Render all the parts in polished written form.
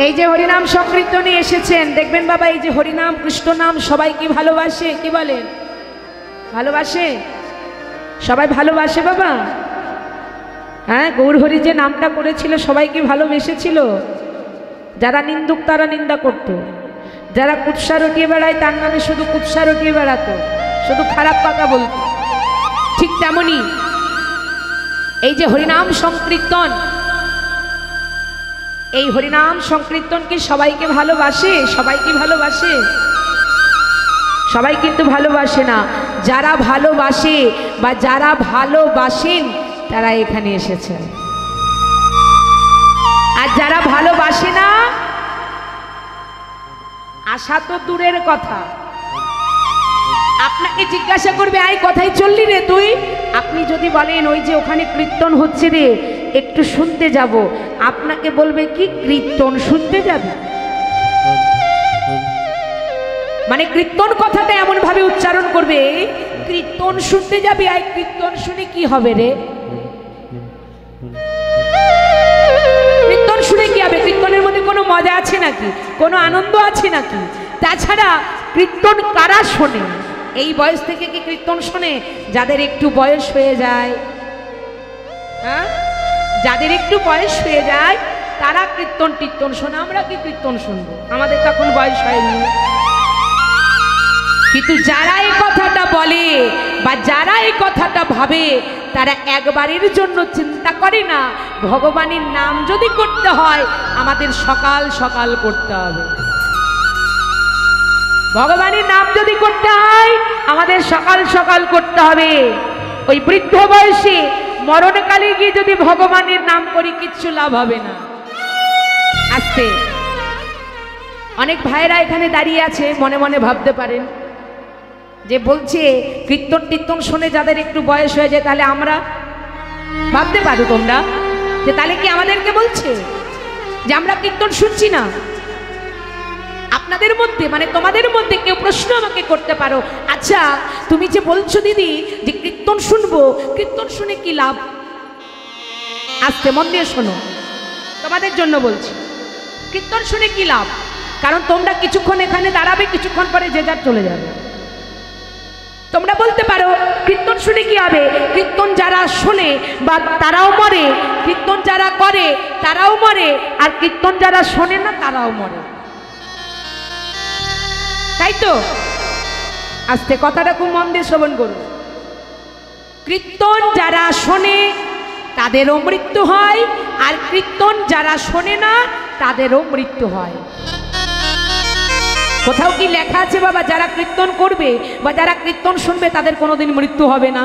এই যে হরিনাম সংকীর্তনে এসেছেন, দেখবেন বাবা এই যে হরিনাম কৃষ্ণ নাম সবাই কি ভালোবাসে? কি বলেন? ভালোবাসে? সবাই ভালোবাসে বাবা? হ্যাঁ, গৌরহরি যে নামটা করেছিল সবাই কি ভালোবেসেছিল? যারা নিন্দুক তারা নিন্দা করত, যারা কুৎসা রটিয়ে বেড়ায় তার নামে শুধু কুৎসা রটিয়ে বেড়াতো, শুধু খারাপ কথা বলতো। ঠিক তেমনি এই যে হরিনাম সংকীর্তন, এই হরিনাম সংকীর্তন কি সবাইকে ভালোবাসে? সবাই কি ভালোবাসে? সবাই কিন্তু ভালোবাসে না। যারা ভালোবাসে বা যারা ভালোবাসেন তারা এখানে এসেছেন, আর যারা ভালোবাসে না আসা তো দূরের কথা। আপনাকে জিজ্ঞাসা করবে, আই কোথায় চললি রে তুই? আপনি যদি বলেন ওই যে ওখানে কীর্তন হচ্ছে রে, একটু শুনতে যাব, আপনাকে বলবে কি কীর্তন শুনতে যাবে? মানে কীর্তন কথাটা এমন ভাবে উচ্চারণ করবে, কীর্তন শুনতে যাবি? আই কীর্তন শুনে কি হবে রে? কীর্তন শুনে কি হবে? কীর্তনের মধ্যে কোনো মজা আছে নাকি? কোনো আনন্দ আছে নাকি? তাছাড়া কীর্তন কারা শোনে? এই বয়স থেকে কি কীর্তন শোনে? যাদের একটু বয়স হয়ে যায়, হ্যাঁ, যাদের একটু বয়স হয়ে যায় তারা কীর্তন টির্তন শোনে। আমরা কি কীর্তন শুনবো? আমাদের তখন বয়স হয়নি। কিন্তু যারা এই কথাটা বলে বা যারা এই কথাটা ভাবে, তারা একবারের জন্য চিন্তা করে না ভগবানের নাম যদি করতে হয় আমাদের সকাল সকাল করতে হবে। ভগবানের নাম যদি করতে হয় আমাদের সকাল সকাল করতে হবে। ওই বৃদ্ধ বয়সে মরণকালে গিয়ে যদি ভগবানের নাম করি কিচ্ছু লাভ হবে না। আস্তে অনেক ভাইরা এখানে দাঁড়িয়ে আছে, মনে মনে ভাবতে পারেন যে বলছে কীর্তন টির্তন শুনে যাদের একটু বয়স হয়ে যায়, তাহলে আমরা ভাবতে পারো তোমরা যে তাহলে কি আমাদেরকে বলছে যে আমরা কীর্তন শুনছি না? আপনাদের মধ্যে মানে তোমাদের মধ্যে কেউ প্রশ্ন আমাকে করতে পারো, আচ্ছা তুমি যে বলছো দিদি যে কীর্তন শুনবো, কীর্তন শুনে কি লাভ? আস্তে মন দিয়ে শোনো, তোমাদের জন্য বলছি, কীর্তন শুনে কি লাভ? কারণ তোমরা কিছুক্ষণ এখানে দাঁড়াবে, কিছুক্ষণ পরে যে যার চলে যাবে। তোমরা বলতে পারো কীর্তন শুনে কি হবে? কীর্তন যারা শোনে বা তারাও মরে, কীর্তন যারা করে তারাও মরে, আর কীর্তন যারা শোনে না তারাও মরে, তাই তো? আস্তে কথাটা খুব মন দিয়ে শ্রবণ করুন। কীর্তন যারা শোনে তাদেরও মৃত্যু হয়, আর কীর্তন যারা শোনে না তাদেরও মৃত্যু হয়। কোথাও কি লেখা আছে বাবা যারা কীর্তন করবে বা যারা কীর্তন শুনবে তাদের কোনোদিন মৃত্যু হবে না?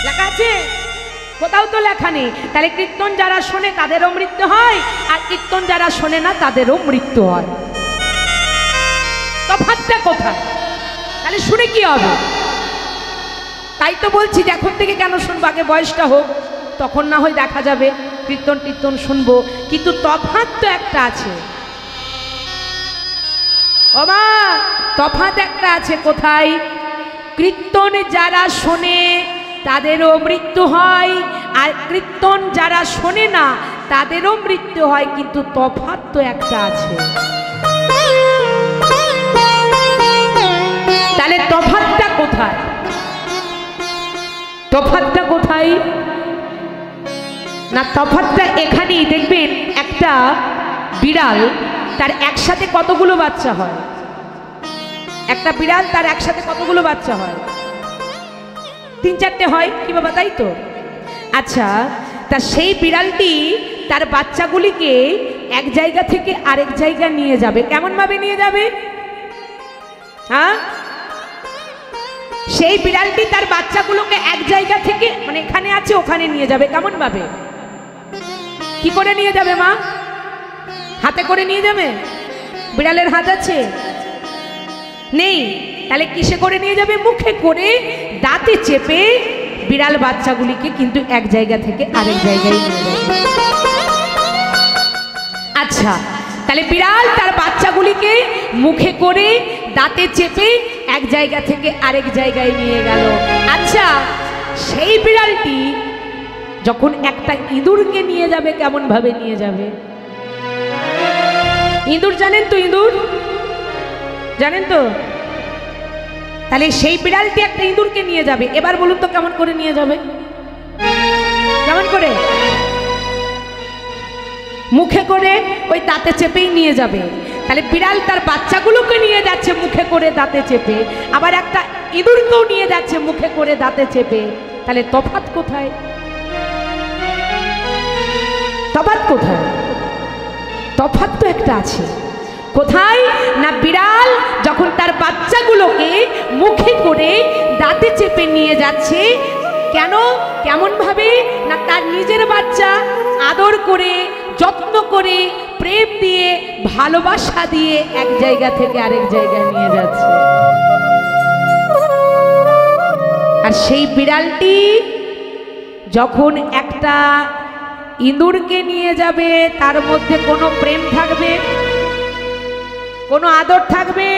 লেখা আছে? কোথাও তো লেখা নেই। তাহলে কীর্তন যারা শোনে তাদেরও মৃত্যু হয়, আর কীর্তন যারা শোনে না তাদেরও মৃত্যু হয়। তফাৎটা কোথায়? তাহলে শুনে কি হবে? তাই তো বলছি যে এখন থেকে কেন শুনবো, আগে বয়সটা হোক, তখন না হয় দেখা যাবে কীর্তন টির্তন শুনবো। কিন্তু তফাৎ তো একটা আছে ও মা, তফাৎ একটা আছে। কোথায়? কীর্তন যারা শোনে তাদেরও মৃত্যু হয়, আর কীর্তন যারা শোনে না তাদেরও মৃত্যু হয়, কিন্তু তফাৎ তো একটা আছে। তাহলে তফাৎটা কোথায়? তফাৎটা কোথায়? না, তফাৎটা এখানেই। দেখবেন একটা বিড়াল তার একসাথে কতগুলো বাচ্চা হয়? একটা বিড়াল তার একসাথে কতগুলো বাচ্চা হয়? 3-4টে হয় কি বাবা, তাই তো? আচ্ছা, তা সেই বিড়ালটি তার বাচ্চাগুলিকে এক জায়গা থেকে আরেক জায়গা নিয়ে যাবে, কেমন ভাবে নিয়ে যাবে? হ্যাঁ, সেই বিড়ালটি তার বাচ্চাগুলোকে এক জায়গা থেকে মানে এখানে আছে ওখানে নিয়ে যাবে, কেমন ভাবে? কি করে নিয়ে যাবে মা? হাতে করে নিয়ে যাবে? বিড়ালের হাত আছে? নেই। তাহলে কিসে করে নিয়ে যাবে? মুখে করে, দাঁতে চেপে বিড়াল বাচ্চাগুলিকে কিন্তু এক জায়গা থেকে আরেক জায়গায় নিয়ে যাবে। আচ্ছা, তাহলে বিড়াল তার বাচ্চাগুলিকে মুখে করে দাঁতে চেপে এক জায়গা থেকে আরেক জায়গায় নিয়ে গেল। আচ্ছা, সেই বিড়ালটি যখন একটা ইঁদুরকে নিয়ে যাবে কেমন ভাবে নিয়ে যাবে? ইঁদুর জানেন তো? ইঁদুর জানেন তো? তাহলে সেই বিড়ালটি একটা ইঁদুরকে নিয়ে যাবে। এবার বলুন তো কেমন করে নিয়ে যাবে? কেমন করে? মুখে করে ওই দাঁতে চেপেই নিয়ে যাবে। তাহলে বিড়াল তার বাচ্চাগুলোকে নিয়ে যাচ্ছে মুখে করে দাঁতে চেপে, আবার একটা ইঁদুরকেও নিয়ে যাচ্ছে মুখে করে দাঁতে চেপে। তাহলে তফাৎ কোথায়? তফাৎ কোথায়? তফাৎ তো একটা আছে। কোথায় না, বিড়াল যখন তার বাচ্চাগুলোকে মুখে করে দাঁতে চেপে নিয়ে যাচ্ছে, কেন কেমন ভাবে না, তার নিজের বাচ্চা আদর করে যত্ন করে প্রেম দিয়ে ভালোবাসা দিয়ে এক জায়গা থেকে আরেক জায়গায় নিয়ে যাচ্ছে। আর সেই বিড়ালটি যখন একটা ইঁদুরকে নিয়ে যাবে, তার মধ্যে কোনো প্রেম থাকবে, কোনো আদর থাকবে,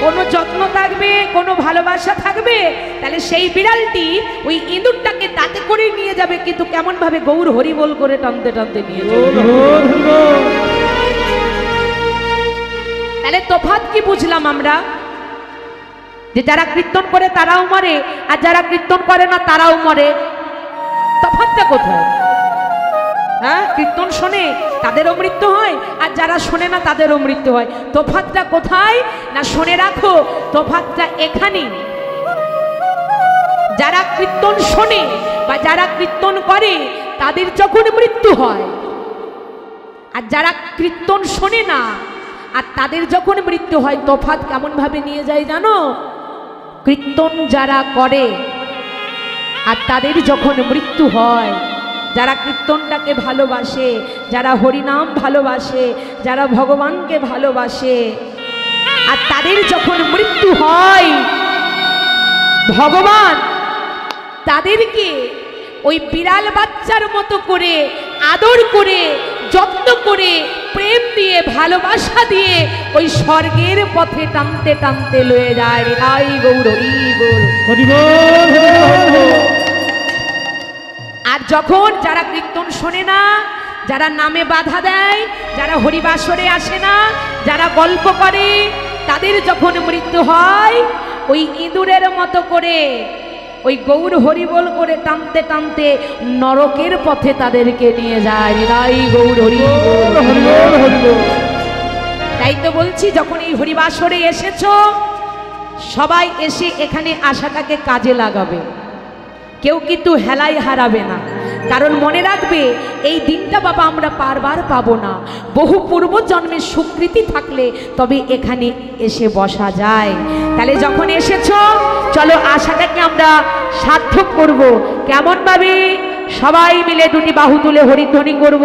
কোনো যত্ন থাকবে, কোনো ভালোবাসা থাকবে? তাহলে সেই বিড়ালটি ওই ইঁদুরটাকে দাঁতে করে নিয়ে যাবে, কিন্তু কেমন ভাবে? গৌর হরি বল করে টানতে টানতে নিয়ে যাবে। তাহলে তফাৎ কি বুঝলাম আমরা? যে যারা কীর্তন করে তারাও মরে, আর যারা কীর্তন করে না তারাও মরে। তফাৎটা কোথায়? হ্যাঁ, কীর্তন শোনে তাদেরও মৃত্যু হয়, আর যারা শোনে না তাদেরও মৃত্যু হয়। তফাৎটা কোথায় না, শুনে রাখো, তফাৎটা এখানেই। যারা কীর্তন শোনে বা যারা কীর্তন করে তাদের যখন মৃত্যু হয়, আর যারা কীর্তন শোনে না আর তাদের যখন মৃত্যু হয়, তফাৎ কেমন ভাবে নিয়ে যায় জানো? কীর্তন যারা করে আর তাদের যখন মৃত্যু হয়, যারা কীর্তনটাকে ভালোবাসে, যারা হরিনাম ভালোবাসে, যারা ভগবানকে ভালোবাসে, আর তাদের যখন মৃত্যু হয়, ভগবান তাদেরকে ওই বিড়াল বাচ্চার মতো করে আদর করে যত্ন করে প্রেম দিয়ে ভালোবাসা দিয়ে ওই স্বর্গের পথে টানতে টানতে লয়ে যায়। হরি গৌর হরি বল। আর যখন যারা কীর্তন শোনে না, যারা নামে বাধা দেয়, যারা হরিবাসরে আসে না, যারা গল্প করে, তাদের যখন মৃত্যু হয়, ওই ইঁদুরের মতো করে ওই গৌর হরিবল করে টানতে টানতে নরকের পথে তাদেরকে নিয়ে যায়। হরি গৌর হরি বল। তাই তো বলছি, যখন এই হরিবাসরে এসেছো, সবাই এসে এখানে আশাটাকে কাজে লাগাবে, কেউ কিন্তু হেলাই হারাবে না। কারণ মনে রাখবে, এই দিনটা বাবা আমরা বারবার পাবো না। বহু পূর্ব জন্মের স্বীকৃতি থাকলে তবে এখানে এসে বসা যায়। তাহলে যখন এসেছো, চলো আশাটাকে আমরা সার্থক করব। কেমন ভাবে? সবাই মিলে দুটি বাহু তুলে হরিধ্বনি করব।